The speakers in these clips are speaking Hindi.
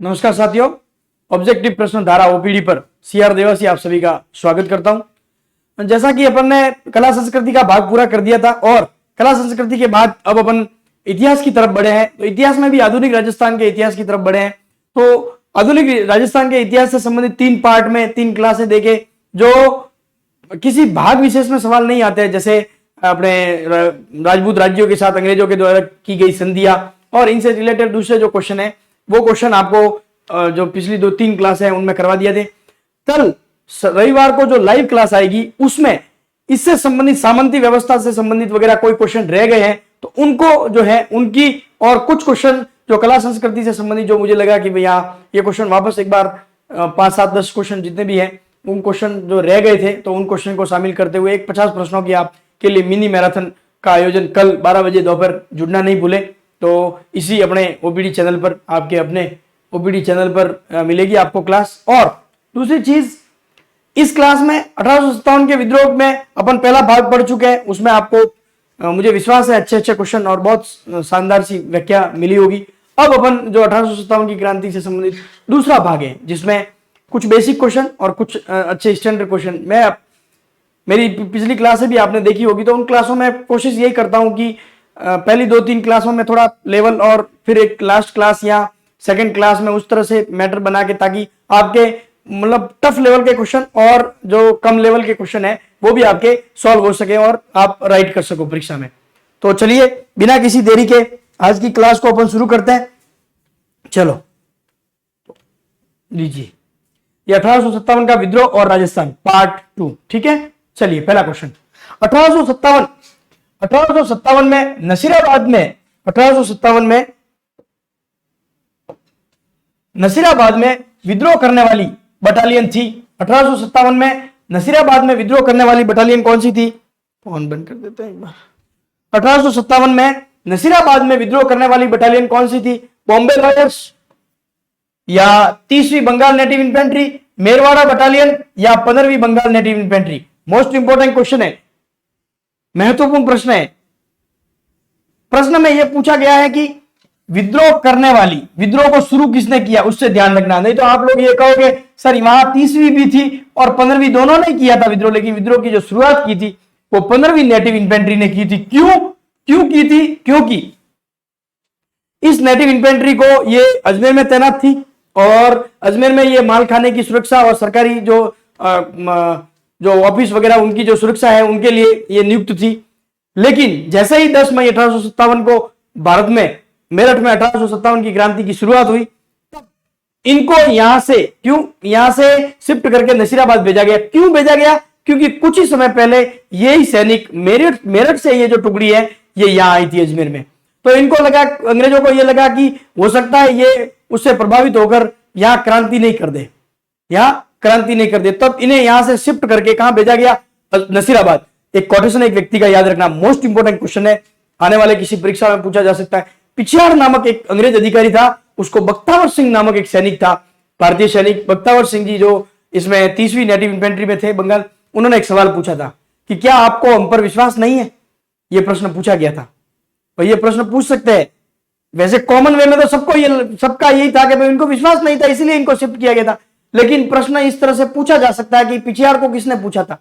नमस्कार साथियों, ऑब्जेक्टिव प्रश्न धारा ओपीडी पर सीआर देवासी आप सभी का स्वागत करता हूं। जैसा कि अपन ने कला संस्कृति का भाग पूरा कर दिया था और कला संस्कृति के बाद अब अपन इतिहास की तरफ बढ़े हैं, तो इतिहास में भी आधुनिक राजस्थान के इतिहास की तरफ बढ़े हैं। तो आधुनिक राजस्थान के इतिहास से संबंधित 3 पार्ट में 3 क्लासें देखे, जो किसी भाग विशेष में सवाल नहीं आते हैं, जैसे अपने राजपूत राज्यों के साथ अंग्रेजों के द्वारा की गई संधियां और इनसे रिलेटेड दूसरे जो क्वेश्चन है वो क्वेश्चन आपको जो पिछली 2-3 क्लास है उनमें करवा दिया थे। कल रविवार को जो लाइव क्लास आएगी उसमें इससे संबंधित सामंती व्यवस्था से संबंधित वगैरह कोई क्वेश्चन रह गए हैं तो उनको जो है उनकी और कुछ क्वेश्चन जो कला संस्कृति से संबंधित जो मुझे लगा कि भैया ये क्वेश्चन वापस एक बार 5-7-10 क्वेश्चन जितने भी हैं उन क्वेश्चन जो रह गए थे तो उन क्वेश्चन को शामिल करते हुए एक 50 प्रश्नों की आपके लिए मिनी मैराथन का आयोजन कल 12 बजे दोपहर जुड़ना नहीं भूले। तो इसी अपने ओपीडी चैनल पर आपके अपने ओपीडी चैनल पर मिलेगी आपको क्लास। और दूसरी चीज, इस क्लास में 1857 के विद्रोह में अपन पहला भाग पढ़ चुके हैं, उसमें आपको मुझे विश्वास है अच्छे क्वेश्चन और बहुत शानदार सी व्याख्या मिली होगी। अब अपन जो 1857 की क्रांति से संबंधित दूसरा भाग है जिसमें कुछ बेसिक क्वेश्चन और कुछ अच्छे स्टैंडर्ड क्वेश्चन, मैं मेरी पिछली क्लासें भी आपने देखी होगी, तो उन क्लासों में कोशिश यही करता हूं कि पहली 2-3 क्लासों में थोड़ा लेवल और फिर एक लास्ट क्लास या सेकंड क्लास में उस तरह से मैटर बना के, ताकि आपके मतलब टफ लेवल के क्वेश्चन और जो कम लेवल के क्वेश्चन है वो भी आपके सॉल्व हो सके और आप राइट कर सको परीक्षा में। तो चलिए बिना किसी देरी के आज की क्लास को अपन शुरू करते हैं। चलो लीजिए, ये 1857 का विद्रोह और राजस्थान पार्ट 2, ठीक है। चलिए पहला क्वेश्चन, 1857 में नसीराबाद में 1857 में नसीराबाद में विद्रोह करने वाली बटालियन थी। 1857 में नसीराबाद में विद्रोह करने वाली बटालियन कौन सी थी? फोन बंद कर देते हैं एक बार। 1857 में नसीराबाद में विद्रोह करने वाली बटालियन कौन सी थी? बॉम्बे लॉयर्स या 30वीं Bengal native infantry, Merwara battalion या 15वीं Bengal native infantry? Most important question है, महत्वपूर्ण प्रश्न है। प्रश्न में यह पूछा गया है कि विद्रोह करने वाली, विद्रोह को शुरू किसने किया उससे ध्यान रखना। नहीं तो आप लोग ये कहोगे सर वहां 30वीं भी थी और 15वीं दोनों ने किया था विद्रोह, लेकिन विद्रोह की जो शुरुआत की थी वो 15वीं नेटिव इन्फेंट्री ने की थी। क्यों की थी? क्योंकि इस नेटिव इन्फेंट्री को ये अजमेर में तैनात थी और अजमेर में ये माल खाने की सुरक्षा और सरकारी जो ऑफिस वगैरह उनकी जो सुरक्षा है उनके लिए ये नियुक्त थी। लेकिन जैसे ही 10 मई 1857 को भारत में मेरठ में 1857 की क्रांति की शुरुआत हुई, तब इनको यहां से शिफ्ट करके नसीराबाद भेजा गया। क्यों भेजा गया? क्योंकि कुछ ही समय पहले यही सैनिक मेरठ से ये जो टुकड़ी है ये यहां आई थी अजमेर में। तो इनको लगा, अंग्रेजों को यह लगा कि हो सकता है ये उससे प्रभावित होकर यहां क्रांति नहीं कर दे, तब इन्हें यहां से शिफ्ट करके कहां भेजा गया? नसीराबाद। एक कोटेशन एक व्यक्ति का याद रखना, मोस्ट इंपोर्टेंट क्वेश्चन है, आने वाले किसी परीक्षा में पूछा जा सकता है। पिछियाड़ नामक एक अंग्रेज अधिकारी था, उसको बख्तावर सिंह नामक एक सैनिक था, भारतीय सैनिक बख्तावर सिंह जी जो इसमें 30वीं नेटिव इन्फेंट्री में थे बंगाल, उन्होंने एक सवाल पूछा था कि क्या आपको हम पर विश्वास नहीं है? यह प्रश्न पूछा गया था। और यह प्रश्न पूछ सकते हैं, वैसे कॉमन वे में तो सबका यही था कि इनको विश्वास नहीं था इसलिए इनको शिफ्ट किया गया था, लेकिन प्रश्न इस तरह से पूछा जा सकता है कि पिछियाड़ को किसने पूछा था?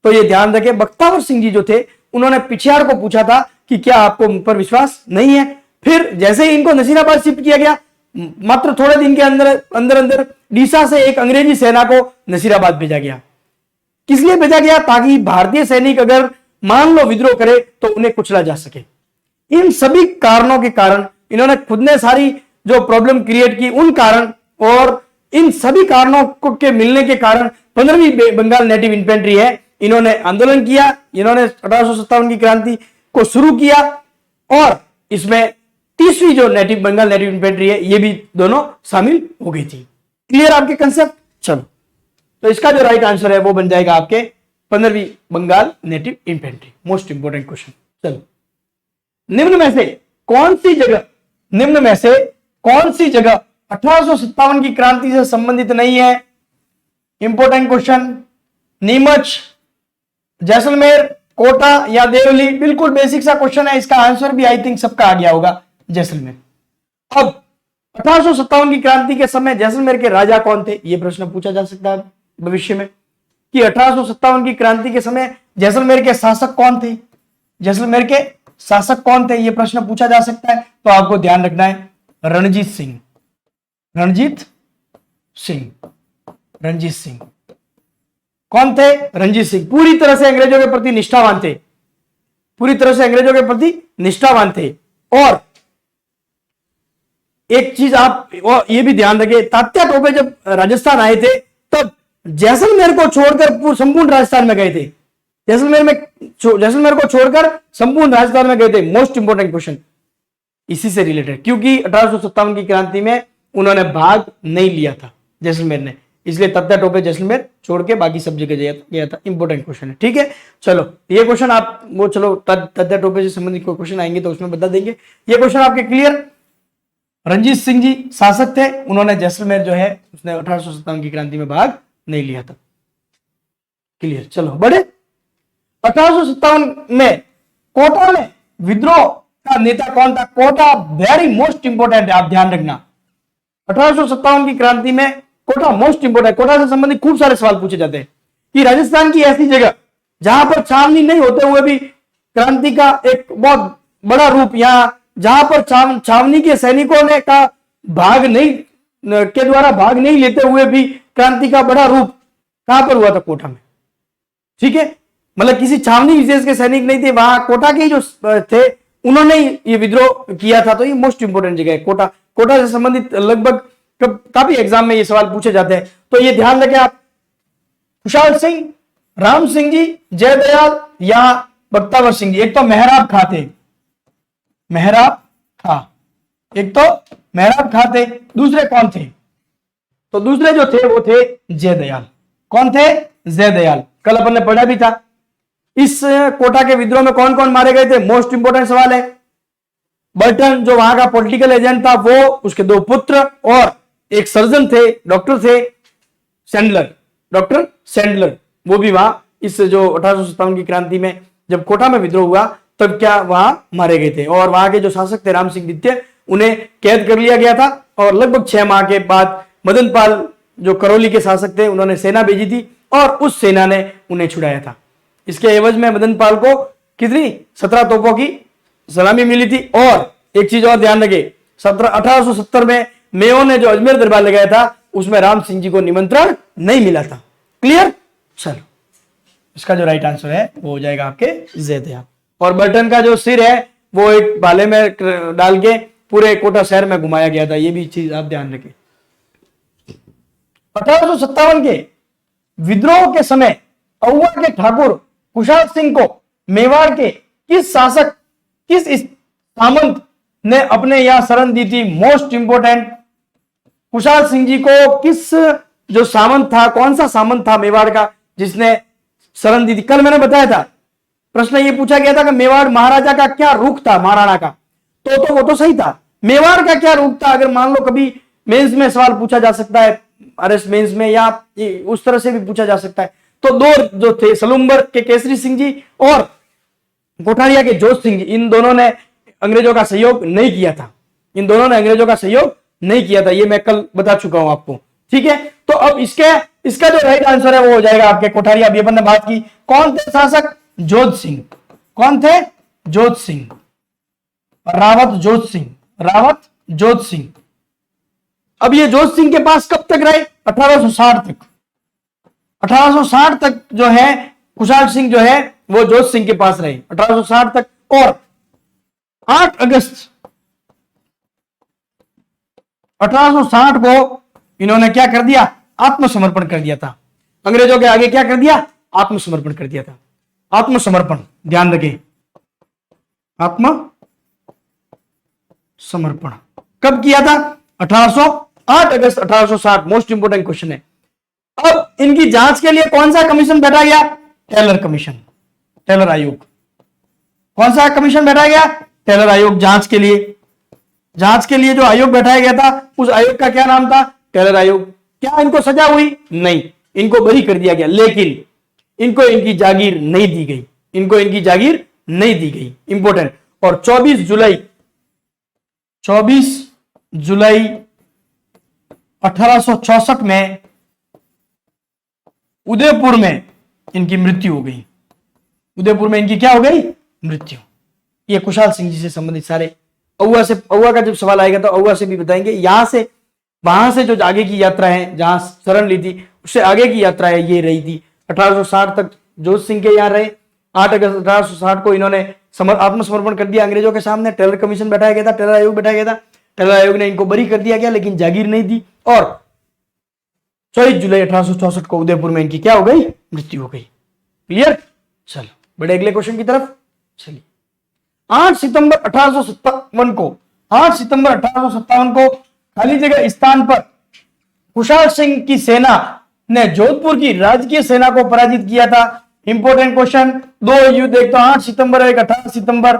तो ये ध्यान रखें, बख्तावर सिंह जी जो थे उन्होंने पिछियाड़ को पूछा था कि क्या आपको उन पर विश्वास नहीं है। फिर जैसे ही इनको नसीराबाद शिफ्ट किया गया, मात्र थोड़े दिन के अंदर डीसा से एक अंग्रेजी सेना को नसीराबाद भेजा गया। किस लिए भेजा गया? ताकि भारतीय सैनिक अगर मान लो विद्रोह करे तो उन्हें कुचला जा सके। इन सभी कारणों के कारण इन्होंने खुद ने सारी जो प्रॉब्लम क्रिएट की, उन कारण और इन सभी कारणों के मिलने के कारण 15वीं बंगाल नेटिव इन्फेंट्री है, इन्होंने आंदोलन किया, इन्होंने 1857 की क्रांति को शुरू किया और इसमें 30वीं जो बंगाल नेटिव इन्फेंट्री है ये भी दोनों शामिल हो गई थी। क्लियर आपके कंसेप्ट? चलो, तो इसका जो राइट आंसर है वो बन जाएगा आपके 15वीं Bengal native infantry. Most important question. चलो, निम्न में से कौन सी जगह 1857 की क्रांति से संबंधित नहीं है? Important question. नीमच, जैसलमेर, कोटा या देवली? बिल्कुल बेसिक सा क्वेश्चन है, इसका आंसर भी आई थिंक सबका आ गया होगा, जैसलमेर। अब 1857 की क्रांति के समय जैसलमेर के राजा कौन थे? यह प्रश्न पूछा जा सकता है भविष्य में कि 1857 की क्रांति के समय जैसलमेर के शासक कौन थे? जैसलमेर के शासक कौन थे? यह प्रश्न पूछा जा सकता है। तो आपको ध्यान रखना है रणजीत सिंह। रणजीत सिंह, रणजीत सिंह कौन थे? रणजीत सिंह पूरी तरह से अंग्रेजों के प्रति निष्ठावान थे, पूरी तरह से अंग्रेजों के प्रति निष्ठावान थे। और एक चीज आप ये भी ध्यान रखें, तात्या टोपे जब राजस्थान आए थे तब जैसलमेर को छोड़कर संपूर्ण राजस्थान में गए थे। जैसलमेर को छोड़कर संपूर्ण राजस्थान में गए थे। मोस्ट इंपोर्टेंट क्वेश्चन इसी से रिलेटेड, क्योंकि 1857 की क्रांति में उन्होंने भाग नहीं लिया था जैसलमेर ने, इसलिए तात्या टोपे जैसलमेर छोड़ के बाकी सब जगह गया था। इंपोर्टेंट क्वेश्चन है, ठीक है। चलो ये क्वेश्चन आप वो चलो तात्या टोपे से संबंधित कोई क्वेश्चन आएंगे तो उसमें बता देंगे। ये क्वेश्चन आपके क्लियर। रणजीत सिंह जी शासक थे, उन्होंने जैसलमेर जो है उसने 1857 की क्रांति में भाग नहीं लिया था। क्लियर। चलो बड़े 1857 में कोटा में विद्रोह का नेता कौन था? कोटा वेरी मोस्ट इंपोर्टेंट है, आप ध्यान रखना। 1857 की क्रांति में कोटा मोस्ट इंपोर्टेंट। कोटा से संबंधित खूब सारे सवाल पूछे जाते हैं कि राजस्थान की ऐसी जगह जहां पर छावनी नहीं होते हुए भी क्रांति का एक बहुत बड़ा रूप, यहां जहां पर छावनी के सैनिकों ने का भाग नहीं के द्वारा भाग नहीं लेते हुए भी क्रांति का बड़ा रूप कहां पर हुआ था? कोटा में, ठीक है। मतलब किसी छावनी विशेष के सैनिक नहीं थे, वहां कोटा के जो थे उन्होंने ये विद्रोह किया था। तो ये मोस्ट इंपोर्टेंट जगह है कोटा। कोटा से संबंधित लगभग काफी एग्जाम में ये सवाल पूछे जाते हैं, तो ये ध्यान रखें आप। खुशहाल सिंह, राम सिंह जी, जयदयाल या बख्तावर सिंह जी। एक तो मेहराब खां थे, मेहराब खां, एक तो मेहराब खां थे, दूसरे कौन थे? तो दूसरे जो थे वो थे जयदयाल। कौन थे? जयदयाल। कल अपन ने पढ़ा भी था। इस कोटा के विद्रोह में कौन कौन मारे गए थे? मोस्ट इंपोर्टेंट सवाल है। बर्टन जो वहां का पॉलिटिकल एजेंट था वो, उसके दो पुत्र और एक सर्जन थे, डॉक्टर थे सैंडलर, डॉक्टर सैंडलर, वो भी वहां इस जो 1857 की क्रांति में जब कोटा में विद्रोह हुआ तब क्या वहां मारे गए थे। और वहां के जो शासक थे राम सिंह द्वितीय, उन्हें कैद कर लिया गया था और लगभग 6 माह के बाद मदन पाल जो करौली के शासक थे उन्होंने सेना भेजी थी और उस सेना ने उन्हें छुड़ाया था। इसके एवज में मदन पाल को कितनी 17 तोपों की सलामी मिली थी। और एक चीज और ध्यान रखे, 1870 में मेयो ने जो अजमेर दरबार लगाया था उसमें राम सिंह जी को निमंत्रण नहीं मिला था। क्लियर। चलो इसका जो राइट आंसर है वो हो जाएगा आपके जयदयाल। और बर्टन का जो सिर है वो एक भाले में डाल के पूरे कोटा शहर में घुमाया गया था, ये भी चीज आप ध्यान रखें। 1857 के विद्रोह के समय अहुआ के ठाकुर खुशहाल सिंह को मेवाड़ के किस शासक, किस सामंत ने अपने यहां शरण दी थी? Most important. खुशहाल सिंह जी को किस जो सामंत था, कौन सा सामंत था मेवाड़ का जिसने शरण दी थी? कल मैंने बताया था, प्रश्न ये पूछा गया था कि मेवाड़ महाराजा का क्या रुख था, महाराणा का, तो वो तो सही था। मेवाड़ का क्या रुख था? अगर मान लो कभी मेंस में सवाल पूछा जा सकता है, आरएस मेंस में, या उस तरह से भी पूछा जा सकता है। तो दो जो थे, सलूम्बर के केसरी सिंह जी और कोठारिया के जोध सिंह जी, इन दोनों ने अंग्रेजों का सहयोग नहीं किया था। इन दोनों ने अंग्रेजों का सहयोग नहीं किया था, ये मैं कल बता चुका हूं आपको, ठीक है। तो अब इसका जो राइट आंसर है वो हो जाएगा आपके कोठारिया। अभी अपन ने बात की, कौन थे शासक? जोध सिंह। कौन थे? जोध सिंह, रावत जोध सिंह, रावत जोध सिंह। अब ये जोध सिंह के पास कब तक रहे? 1860 तक। 1860 तक जो है खुशहाल सिंह जो है वो जोध सिंह के पास रहे 1860 तक। और 8 अगस्त 1860 को इन्होंने क्या कर दिया? आत्मसमर्पण कर दिया था। अंग्रेजों के आगे क्या कर दिया? आत्मसमर्पण कर दिया था। आत्मसमर्पण ध्यान रखें, आत्मसमर्पण कब किया था? 8 अगस्त 1860। मोस्ट इंपोर्टेंट क्वेश्चन है। अब इनकी जांच के लिए कौन सा कमीशन बैठा गया? टेलर कमीशन, टेलर आयोग। कौन सा कमीशन बैठा गया? टेलर आयोग। जांच के लिए जो आयोग बैठाया गया था उस आयोग का क्या नाम था? टेलर आयोग। क्या इनको सजा हुई? नहीं, इनको बरी कर दिया गया, लेकिन इनको इनकी जागीर नहीं दी गई। इनको इनकी जागीर नहीं दी गई। इंपोर्टेंट। और 24 जुलाई 1864 में उदयपुर में इनकी मृत्यु हो गई। उदयपुर में इनकी क्या हो गई? मृत्यु। ये खुशहाल सिंह जी से संबंधित सारे औवा का जब सवाल आएगा तो औवा से भी बताएंगे। यहां से वहां से जो आगे की यात्रा है, जहां शरण ली थी, उससे आगे की यात्रा है ये रही थी। 1860 तक जोध सिंह के यहाँ रहे। 8 अगस्त 1860 को इन्होंने आत्मसमर्पण कर दिया अंग्रेजों के सामने। टेलर कमीशन बैठाया गया था, टेलर आयोग बैठाया गया था। टेलर आयोग ने इनको बरी कर दिया गया, लेकिन जागीर नहीं दी। और 24 जुलाई 1864 को उदयपुर में इनकी क्या हो गई? मृत्यु हो गई। क्लियर? चलो बड़े अगले क्वेश्चन की तरफ चलिए। 8 सितंबर 1857 को 8 सितंबर 1857 को खाली जगह स्थान पर खुशहाल सिंह की सेना ने जोधपुर की राजकीय सेना को पराजित किया था। Important question. दो युद्ध, एक तो 8 सितंबर और एक 18 सितंबर।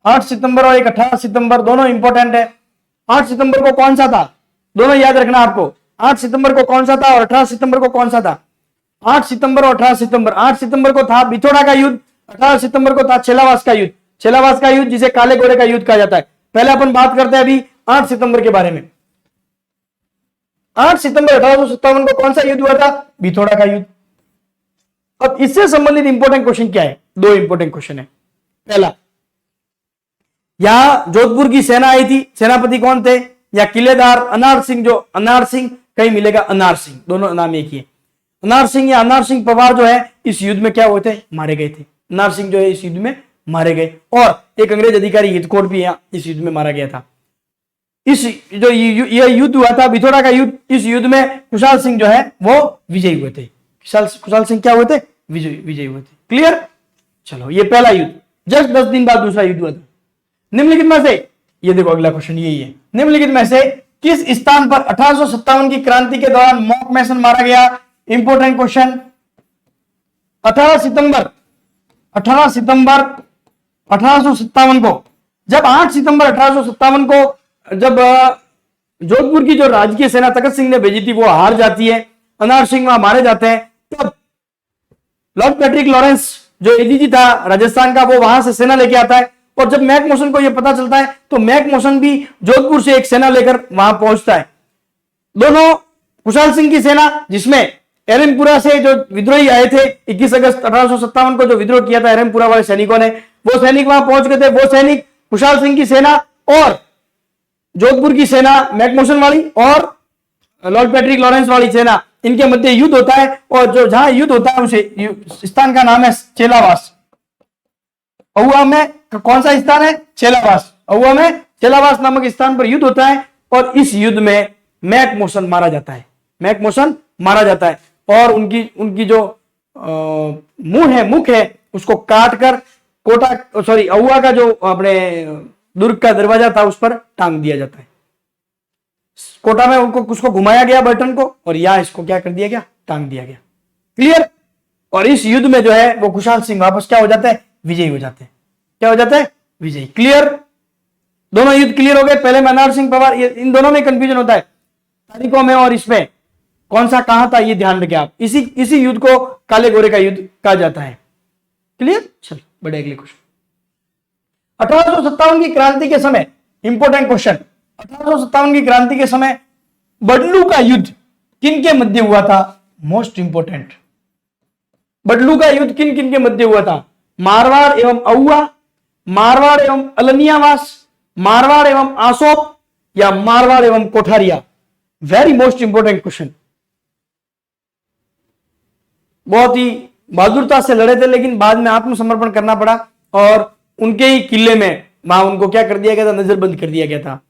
8 सितंबर और एक 18 सितंबर दोनों इंपॉर्टेंट है। 8 सितंबर को कौन सा था? दोनों याद रखना आपको। 8 सितंबर को कौन सा था और 18 सितंबर को कौन सा था? 8 सितंबर और 18 सितंबर। 8 सितंबर को था बिथोड़ा का युद्ध, 18 सितंबर को था छेलावास का युद्ध। छेलावास का युद्ध जिसे काले घोड़े का युद्ध कहा जाता है। पहले अपन बात करते हैं अभी 8 सितंबर के बारे में। 8 सितंबर 1857 को कौन सा युद्ध हुआ था? बिथोड़ा का युद्ध। अब इससे संबंधित इंपॉर्टेंट क्वेश्चन क्या है? दो इंपॉर्टेंट क्वेश्चन है। पहला, यहां जोधपुर की सेना आई थी, सेनापति कौन थे? या किलेदार अनार सिंह, जो अनार सिंह कहीं मिलेगा अनार सिंह, दोनों नाम एक ही है। अनार सिंह या अनार सिंह पवार जो है इस युद्ध में क्या हुए थे? मारे गए थे। अनार सिंह जो है इस युद्ध में मारे गए। और एक अंग्रेज अधिकारी हितकोट भी यहाँ इस युद्ध में मारा गया था। इस जो ये युद्ध हुआ था बिथोड़ा का युद्ध, इस युद्ध में खुशहाल सिंह जो है वो विजयी हुए थे। खुशहाल सिंह क्या हुए थे? विजयी हुए थे। क्लियर? चलो ये पहला युद्ध। जस्ट 10 दिन बाद दूसरा युद्ध हुआ था। निम्नलिखित में से, ये देखो अगला क्वेश्चन यही है, निम्नलिखित में से किस स्थान पर 1857 की क्रांति के दौरान मॉक मैसन मारा गया? Important question. 18 सितंबर 1857 को, जब 8 सितंबर 1857 को जब जोधपुर की जो राजकीय सेना तखत सिंह ने भेजी थी वो हार जाती है, अनार सिंह वहां मारे जाते हैं, तब लॉर्ड पैट्रिक लॉरेंस जो एडीजी था राजस्थान का, वो वहां से सेना लेके आता है। और जब मैक मोशन को यह पता चलता है तो मैक मोशन भी जोधपुर से एक सेना लेकर वहां पहुंचता है। दोनों खुशहाल सिंह की सेना, जिसमें एरमपुरा से जो विद्रोही आए थे 21 अगस्त 1857 को जो विद्रोह किया था एरमपुरा वाले सैनिकों ने, वो सैनिक वहां पहुंच गए थे। वो सैनिक खुशहाल सिंह की सेना और जोधपुर की सेना मैकमोशन वाली और लॉर्ड पैट्रिक लॉरेंस वाली सेना, इनके मध्य युद्ध होता है। और जो जहां युद्ध होता है उसे स्थान का नाम है चेलावास। औवा में कौन सा स्थान है? चेलावास। औवा में चेलावास नामक स्थान पर युद्ध होता है और इस युद्ध में मैकमोशन मारा जाता है। मैकमोशन मारा जाता है और उनकी जो मुख है उसको काट कर औवा का जो अपने दुर्ग का दरवाजा था उस पर टांग दिया जाता है। कोटा में उसको घुमाया गया बटन को और यहां इसको क्या कर दिया गया? टांग दिया गया। क्लियर? और इस युद्ध में जो है वो खुशहाल सिंह वापस क्या हो जाता है? विजयी हो जाते हैं। क्या हो जाता है? विजयी। क्लियर? दोनों युद्ध क्लियर हो गए। पहले में अनार सिंह पवार, इन दोनों में कंफ्यूजन होता है तारीखों में और इसमें कौन सा कहां था, ये ध्यान रखें आप। इसी युद्ध को काले गोरे का युद्ध कहा जाता है। क्लियर? चलो बड़े अगले क्वेश्चन। 1857 की क्रांति के समय, इंपॉर्टेंट क्वेश्चन, 1857 की क्रांति के समय बडलू का युद्ध किन के मध्य हुआ था? Most important. बडलू का युद्ध किन किन के मध्य हुआ था? मारवाड़ एवं औवा, मारवाड़ एवं अलनियावास, मारवाड़ एवं आसोप या मारवाड़ एवं Kotharia? Very most important question. बहुत ही बहादुरता से लड़े थे लेकिन बाद में आत्मसमर्पण करना पड़ा और उनके ही किले में वहां उनको क्या कर दिया गया था? नजरबंद कर दिया गया था,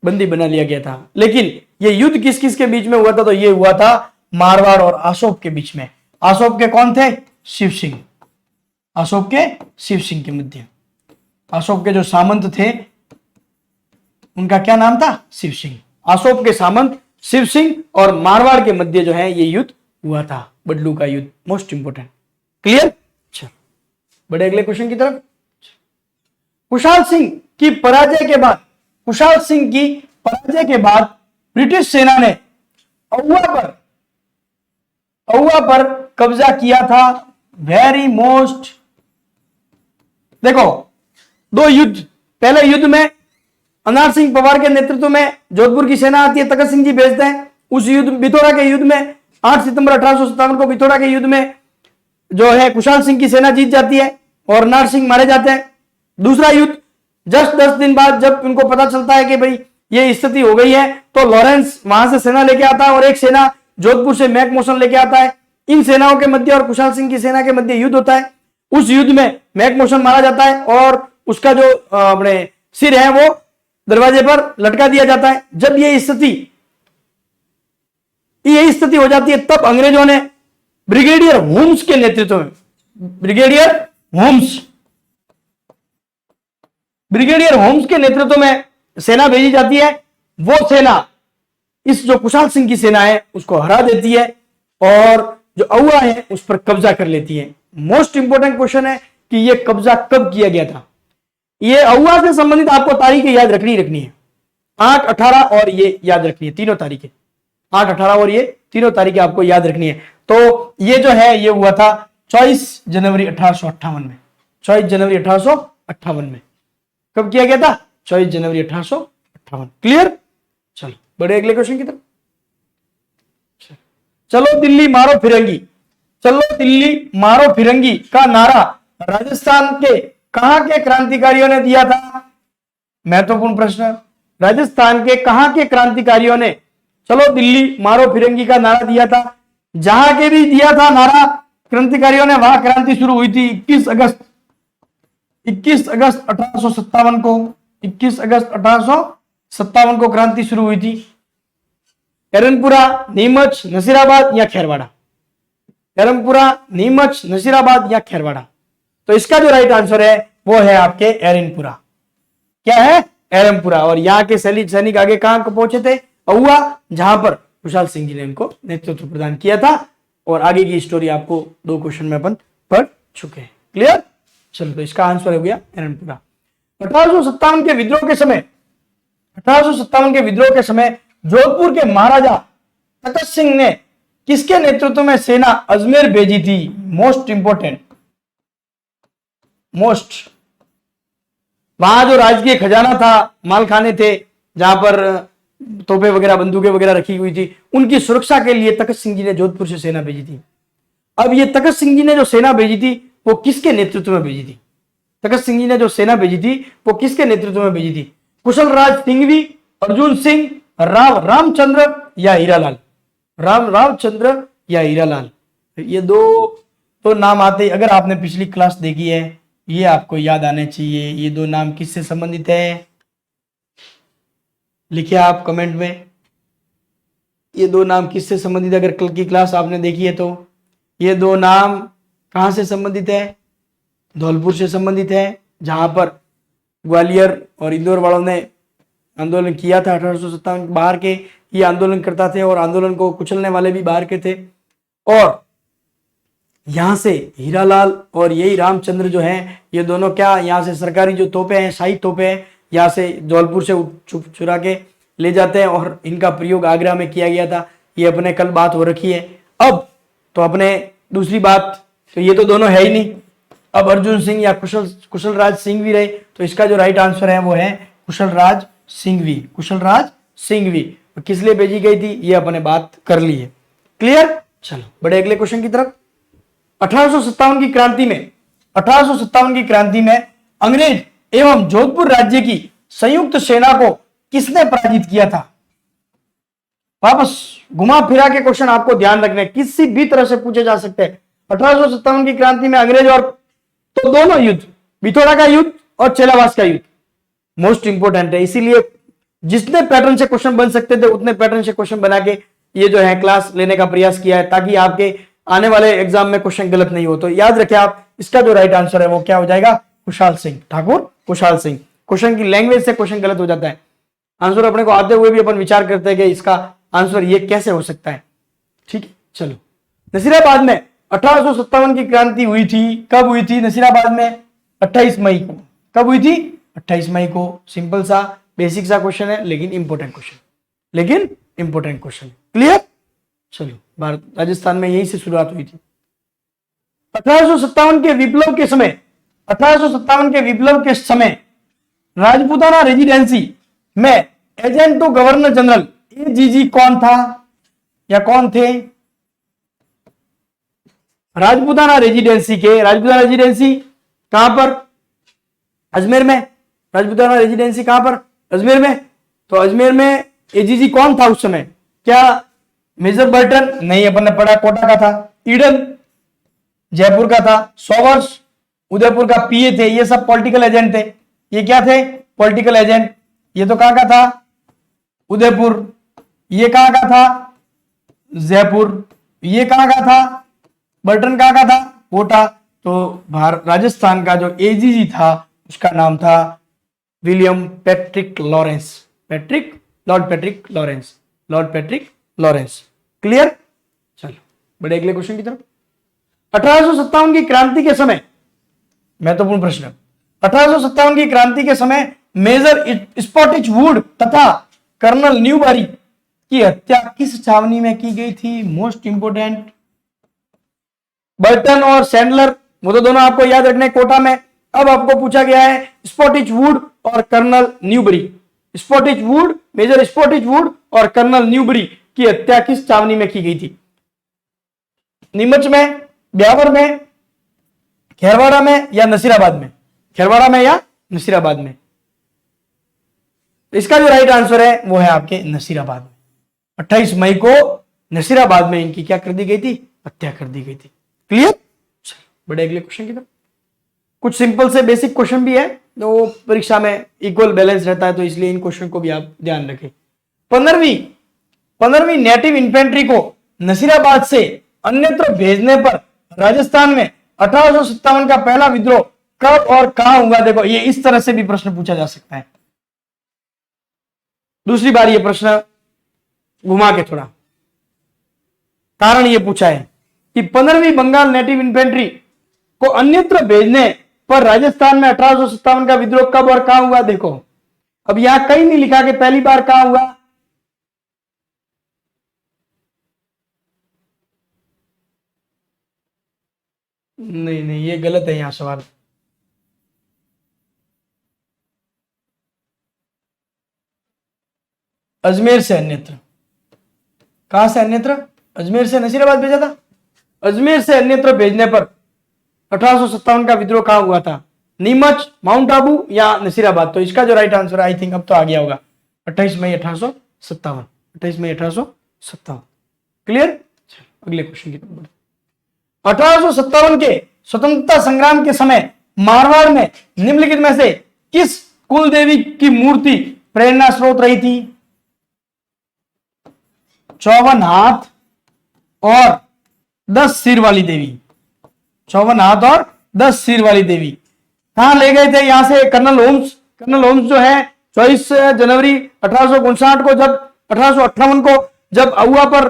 बंदी बना लिया गया था। लेकिन ये युद्ध किस किस के बीच में हुआ था? तो ये हुआ था मारवाड़ और आसोप के बीच में। आसोप के कौन थे? शिव सिंह। आसोप के शिव सिंह के मध्य। आसोप के जो सामंत थे उनका क्या नाम था? शिव सिंह। आसोप के सामंत शिव सिंह और मारवाड़ के मध्य जो है ये युद्ध हुआ था, बडलू का युद्ध। Most important. क्लियर? चलो बड़े अगले क्वेश्चन की तरफ। खुशहाल सिंह की पराजय के बाद ब्रिटिश सेना ने औवा पर कब्जा किया था। Very most. देखो दो युद्ध, पहले युद्ध में अनार सिंह पवार के नेतृत्व में जोधपुर की सेना आती है, तखत सिंह जी भेजते हैं उस युद्ध, बिथोड़ा के युद्ध में। 8 सितंबर 1857 को बिथोड़ा के युद्ध में जो है कुशाल सिंह की सेना जीत जाती है और अनार सिंह मारे जाते हैं। दूसरा युद्ध जस्ट 10 दिन बाद जब उनको पता चलता है कि भाई ये स्थिति हो गई है, तो लॉरेंस वहां से सेना लेके आता है और एक सेना जोधपुर से मैकमोशन लेके आता है। इन सेनाओं के मध्य और कुशाल सिंह की सेना के मध्य युद्ध होता है। उस युद्ध में मैकमोशन मारा जाता है और उसका जो अपने सिर है वो दरवाजे पर लटका दिया जाता है। जब यही स्थिति हो जाती है, तब अंग्रेजों ने ब्रिगेडियर होम्स के नेतृत्व में, ब्रिगेडियर होम्स के नेतृत्व में सेना भेजी जाती है। वो सेना इस जो कुशाल सिंह की सेना है उसको हरा देती है और जो अहुआ है उस पर कब्जा कर लेती है। मोस्ट इंपोर्टेंट क्वेश्चन है कि यह कब्जा कब किया गया था। ये अहुआ से संबंधित आपको तारीखें याद रखनी है। 8, 18 और ये याद रखनी है, तीनों तारीखें। 8, 18 और ये तीनों तारीखें आपको याद रखनी है। तो ये जो है ये हुआ था 24 जनवरी 1858 में। 24 जनवरी 1858 में कब किया गया था? 24 जनवरी 1858। क्लियर? चलो बड़े अगले क्वेश्चन की तरफ। चलो दिल्ली मारो फिरंगी, चलो दिल्ली मारो फिरंगी का नारा राजस्थान के कहां के क्रांतिकारियों ने दिया था? महत्वपूर्ण प्रश्न। राजस्थान के कहां के क्रांतिकारियों ने चलो दिल्ली मारो फिरंगी का नारा दिया था? जहां के भी दिया था नारा क्रांतिकारियों ने, वहां क्रांति शुरू हुई थी 21 अगस्त 1857 को। 21 अगस्त 1857 को क्रांति शुरू हुई थी। एरनपुरा, नीमच, नसीराबाद या खैरवाड़ा? एरनपुरा, नीमच, नसीराबाद या खैरवाड़ा? तो इसका जो राइट आंसर है वो है आपके एरनपुरा। क्या है? एरनपुरा। और यहाँ के सैनिक आगे कहां पहुंचे थे? अहुआ, जहां पर कुशाल सिंह जी ने इनको नेतृत्व प्रदान किया था। और आगे की स्टोरी आपको 2 क्वेश्चन में अपन पढ़ चुके हैं। क्लियर? चलो तो इसका आंसर हो गया एरनपुरा। 1857 के विद्रोह के समय जोधपुर के महाराजा तखत सिंह ने किसके नेतृत्व में सेना अजमेर भेजी थी? मोस्ट इंपोर्टेंट, वहां जो राजकीय खजाना था, मालखाने थे, जहां पर तोपे वगैरह, बंदूकें वगैरह रखी हुई थी, उनकी सुरक्षा के लिए तखत सिंह जी ने जोधपुर से सेना भेजी थी। अब ये तखत सिंह जी ने जो सेना भेजी थी वो किसके नेतृत्व में भेजी थी? तखत सिंह जी ने जो सेना भेजी थी वो किसके नेतृत्व में भेजी थी? कुशल राज सिंघवी, अर्जुन सिंह, रामचंद्र या हीरालाल? रामचंद्र या हीरालाल? ये दो नाम आते, अगर आपने पिछली क्लास देखी है ये आपको याद आने चाहिए। ये 2 नाम किससे संबंधित है? लिखिए आप कमेंट में, ये 2 नाम किससे संबंधित है? अगर कल की क्लास आपने देखी है तो ये 2 नाम कहां से संबंधित है? धौलपुर से संबंधित है, जहां पर ग्वालियर और इंदौर वालों ने आंदोलन किया था 1857। बाहर के ये आंदोलन करता थे और आंदोलन को कुचलने वाले भी बाहर के थे। और यहां से हीरालाल और यही रामचंद्र जो हैं, ये दोनों क्या यहाँ से सरकारी जो तोपे हैं, शाही तोपे हैं, यहाँ से धौलपुर से चुरा के ले जाते हैं और इनका प्रयोग आगरा में किया गया था। ये अपने कल बात हो रखी है। अब तो अपने दूसरी बात, तो ये तो दोनों है ही नहीं। अब अर्जुन सिंह या कुशल राज सिंघवी रहे, तो इसका जो राइट आंसर है वो है कुशल राज सिंघवी। किस लिए भेजी गई थी ये अपने बात कर ली है। क्लियर? चलो बड़े अगले क्वेश्चन की तरफ। 1857 की क्रांति में अंग्रेज एवं जोधपुर राज्य की संयुक्त सेना को किसने पराजित किया था? वापस घुमा फिरा के क्वेश्चन आपको ध्यान रखने, किसी भी तरह से पूछे जा सकते हैं। 1857 की क्रांति में अंग्रेज और तो दोनों युद्ध, बिथोड़ा का युद्ध और चेलावास का युद्ध मोस्ट इंपोर्टेंट है। इसीलिए जितने पैटर्न से क्वेश्चन बन सकते थे उतने पैटर्न से क्वेश्चन बना के ये जो है क्लास लेने का प्रयास किया है, ताकि आपके आने वाले एग्जाम में क्वेश्चन गलत नहीं हो। तो याद रखें आप, इसका जो राइट आंसर है वो क्या हो जाएगा? कुशाल सिंह, ठाकुर कुशाल सिंह। क्वेश्चन की लैंग्वेज से क्वेश्चन गलत हो जाता है। आंसर अपने को आते हुए भी अपन विचार करते हैं कि इसका आंसर ये कैसे हो सकता है। ठीक है, चलो। नसीराबाद में 1857 की क्रांति हुई थी, कब हुई थी? नसीराबाद में 28 मई को। कब हुई थी? 28 मई को। सिंपल सा बेसिक सा क्वेश्चन है, लेकिन इंपॉर्टेंट क्वेश्चन। क्लियर? चलो, भारत राजस्थान में यहीं से शुरुआत हुई थी। 1857 के विप्लव के समय राजपूताना रेजिडेंसी में agent to governor general AGG कौन था या कौन थे? राजपूताना रेजिडेंसी कहां पर? अजमेर में। राजपूताना रेजिडेंसी कहां पर? अजमेर में। तो अजमेर में एजीजी कौन था उस समय? क्या मेजर बर्टन? नहीं, अपन ने पढ़ा कोटा का था। ईडन जयपुर का था। सॉवर्स उदयपुर का पीए थे। ये सब पॉलिटिकल एजेंट थे। ये क्या थे? Political agent. ये तो कहां का था? उदयपुर। ये कहां का था? जयपुर। ये कहां का था? बर्टन कहां का था? कोटा। तो राजस्थान का जो एजीजी था उसका नाम था William Patrick Lawrence. Lord Patrick Lawrence. Clear? चलो बड़े अगले क्वेश्चन की तरफ। 1857 की क्रांति के समय, महत्वपूर्ण प्रश्न, 1857 की क्रांति के समय मेजर स्पॉटिच वुड तथा कर्नल न्यूबरी की हत्या किस छावनी में की गई थी? Most important. बर्टन और सैंडलर, वो तो दोनों आपको याद रखने कोटा में। अब आपको पूछा गया है स्पॉटिच वुड और कर्नल न्यूबरी। मेजर स्पॉटिच वुड और कर्नल न्यूबरी की हत्या किस छावनी में की गई थी? नीमच में, ब्यावर में, खेरवाड़ा में या नसीराबाद में? खेरवाड़ा में या नसीराबाद में? इसका जो राइट आंसर है वो है आपके नसीराबाद में। 28 मई को नसीराबाद में इनकी क्या कर दी गई थी? हत्या कर दी गई थी। क्लियर? बड़े अगले क्वेश्चन की तरफ। कुछ सिंपल से बेसिक क्वेश्चन भी है, तो परीक्षा में इक्वल बैलेंस रहता है, तो इसलिए इन क्वेश्चन को भी आप ध्यान रखें। 15वीं नेटिव इन्फेंट्री को नसीराबाद से अन्यत्र भेजने पर राजस्थान में 1857 का पहला विद्रोह कब और कहां हुआ? देखो ये इस तरह से भी प्रश्न पूछा जा सकता है। दूसरी बार ये प्रश्न घुमा के थोड़ा कारण ये पूछा है कि 15वीं बंगाल नेटिव इन्फेंट्री को अन्यत्र भेजने पर राजस्थान में 1857 का विद्रोह कब और कहां हुआ? देखो अब यहां कहीं नहीं लिखा कि पहली बार कहां हुआ। नहीं, ये गलत है यहां सवाल। अजमेर से अन्यत्र। कहां से अन्यत्र? अजमेर से नसीराबाद भेजा था। अजमेर से अन्यत्र भेजने पर 1857 का विद्रोह कहां हुआ था? नीमच, माउंट आबू या नसीराबाद? तो इसका जो राइट आंसर आई थिंक अब तो आ गया होगा, 28 मई 1857। 28 मई 1857। क्लियर? अगले क्वेश्चन की तरफ। 1857 के स्वतंत्रता संग्राम के समय मारवाड़ में निम्नलिखित में से किस कुल देवी की मूर्ति प्रेरणा स्रोत रही थी? 54 हाथ और 10 सिर वाली देवी। 54 हाथ और 10 सिर वाली देवी कहां ले गए थे? यहां से कर्नल होम्स जो है 24 जनवरी 1859 को, जब 1858 को जब अहुआ पर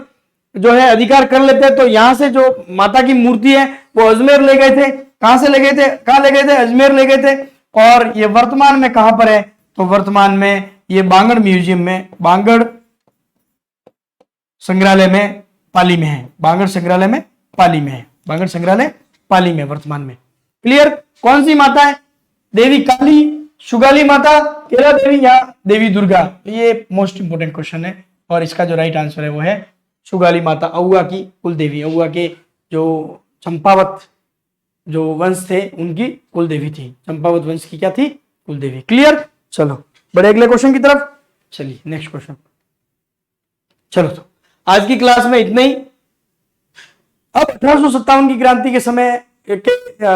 जो है अधिकार कर लेते हैं, तो यहां से जो माता की मूर्ति है वो अजमेर ले गए थे। कहां से ले गए थे? कहां ले गए थे? अजमेर ले गए थे। और ये वर्तमान में कहां पर है? तो वर्तमान में ये बांगड़ म्यूजियम में, बांगड़ संग्रहालय में पाली में है। बांगड़ संग्रहालय पाली में वर्तमान में। क्लियर? कौन सी माता है? देवी काली, शुगाली माता, केला देवी या देवी दुर्गा? ये मोस्ट इंपोर्टेंट क्वेश्चन है और इसका जो राइट आंसर है वो है शुगाली माता, अहुआ की कुल देवी। अहुआ के जो चंपावत जो वंश थे उनकी कुल देवी थी। चंपावत वंश की क्या थी? कुल देवी। क्लियर? चलो बड़े अगले क्वेश्चन की तरफ चलिए। Next question. चलो तो आज की क्लास में इतना ही। अब 1857 की क्रांति के समय के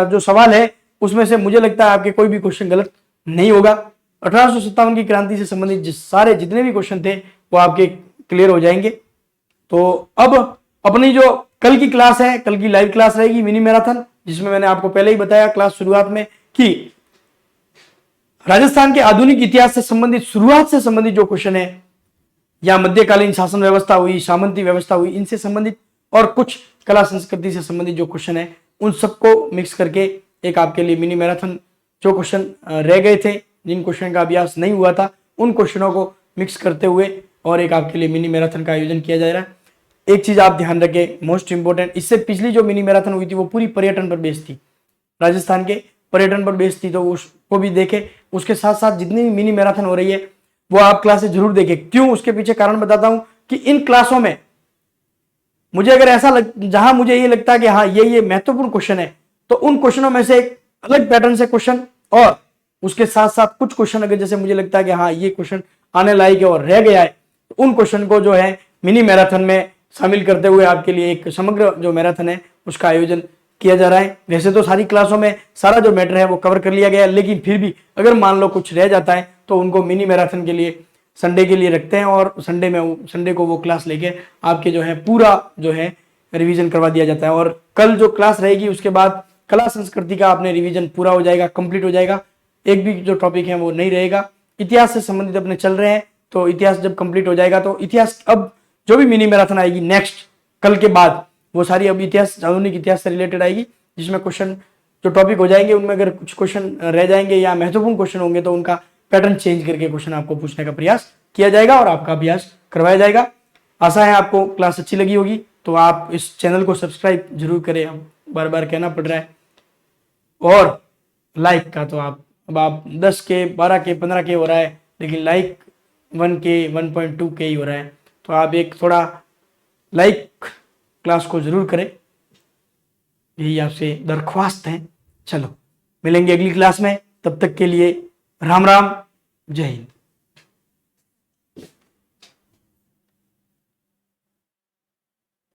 जो सवाल है उसमें से मुझे लगता है आपके कोई भी क्वेश्चन गलत नहीं होगा। 1857 की क्रांति से संबंधित जितने भी क्वेश्चन थे वो आपके क्लियर हो जाएंगे। तो अब अपनी जो कल की क्लास है, कल की लाइव क्लास रहेगी मिनी मैराथन, जिसमें मैंने आपको पहले ही बताया क्लास शुरुआत में कि राजस्थान के आधुनिक इतिहास से संबंधित, शुरुआत से संबंधित जो क्वेश्चन है या मध्यकालीन शासन व्यवस्था हुई, सामंती व्यवस्था हुई, इनसे संबंधित और कुछ कला संस्कृति से संबंधित जो क्वेश्चन है उन सबको मिक्स करके एक आपके लिए मिनी मैराथन, जो क्वेश्चन रह गए थे, जिन क्वेश्चन का अभ्यास नहीं हुआ था, उन क्वेश्चनों को मिक्स करते हुए और एक आपके लिए मिनी मैराथन का आयोजन किया जा रहा है। एक चीज आप ध्यान रखें, मोस्ट इंपोर्टेंट, इससे पिछली जो मिनी मैराथन हुई थी वो पूरी पर्यटन पर बेस्ड थी, राजस्थान के पर्यटन पर बेस्ड थी, तो उसको भी देखें। उसके साथ साथ जितनी भी मिनी मैराथन हो रही है वो आप क्लासेस जरूर देखें। क्यों, उसके पीछे कारण बताता हूं कि इन क्लासों में मुझे अगर ऐसा जहां मुझे ये लगता है कि हाँ ये महत्वपूर्ण क्वेश्चन है, तो उन क्वेश्चनों में से एक अलग पैटर्न से क्वेश्चन, और उसके साथ साथ कुछ क्वेश्चन अगर जैसे मुझे लगता है कि हाँ ये क्वेश्चन आने लायक है और रह गया है, तो उन क्वेश्चन को जो है मिनी मैराथन में शामिल करते हुए आपके लिए एक समग्र जो मैराथन है उसका आयोजन किया जा रहा है। वैसे तो सारी क्लासों में सारा जो मैटर है वो कवर कर लिया गया है, लेकिन फिर भी अगर मान लो कुछ रह जाता है तो उनको मिनी मैराथन के लिए संडे के लिए रखते हैं, और संडे को वो क्लास लेके आपके जो है पूरा जो है रिवीजन करवा दिया जाता है। और कल जो क्लास रहेगी उसके बाद कला संस्कृति का आपने रिवीजन पूरा हो जाएगा, कंप्लीट हो जाएगा, एक भी जो टॉपिक है वो नहीं रहेगा। इतिहास से संबंधित अपने चल रहे हैं, तो इतिहास जब कंप्लीट हो जाएगा तो इतिहास अब जो भी मिनी मैराथन आएगी नेक्स्ट कल के बाद वो सारी अब इतिहास, आधुनिक इतिहास से रिलेटेड आएगी, जिसमें क्वेश्चन जो टॉपिक हो जाएंगे उनमें अगर कुछ क्वेश्चन रह जाएंगे या महत्वपूर्ण क्वेश्चन होंगे तो उनका पैटर्न चेंज करके क्वेश्चन आपको पूछने का प्रयास किया जाएगा और आपका अभ्यास करवाया जाएगा। आशा है आपको क्लास अच्छी लगी होगी, तो आप इस चैनल को सब्सक्राइब जरूर करें, बार बार कहना पड़ रहा है। और लाइक का तो आप 10 के 12 के 15 के हो रहा है, लेकिन लाइक 1 के 1.2 के ही हो रहा है, तो आप एक थोड़ा लाइक क्लास को जरूर करें, यही आपसे दरख्वास्त है। चलो मिलेंगे अगली क्लास में, तब तक के लिए राम राम, जय हिंद।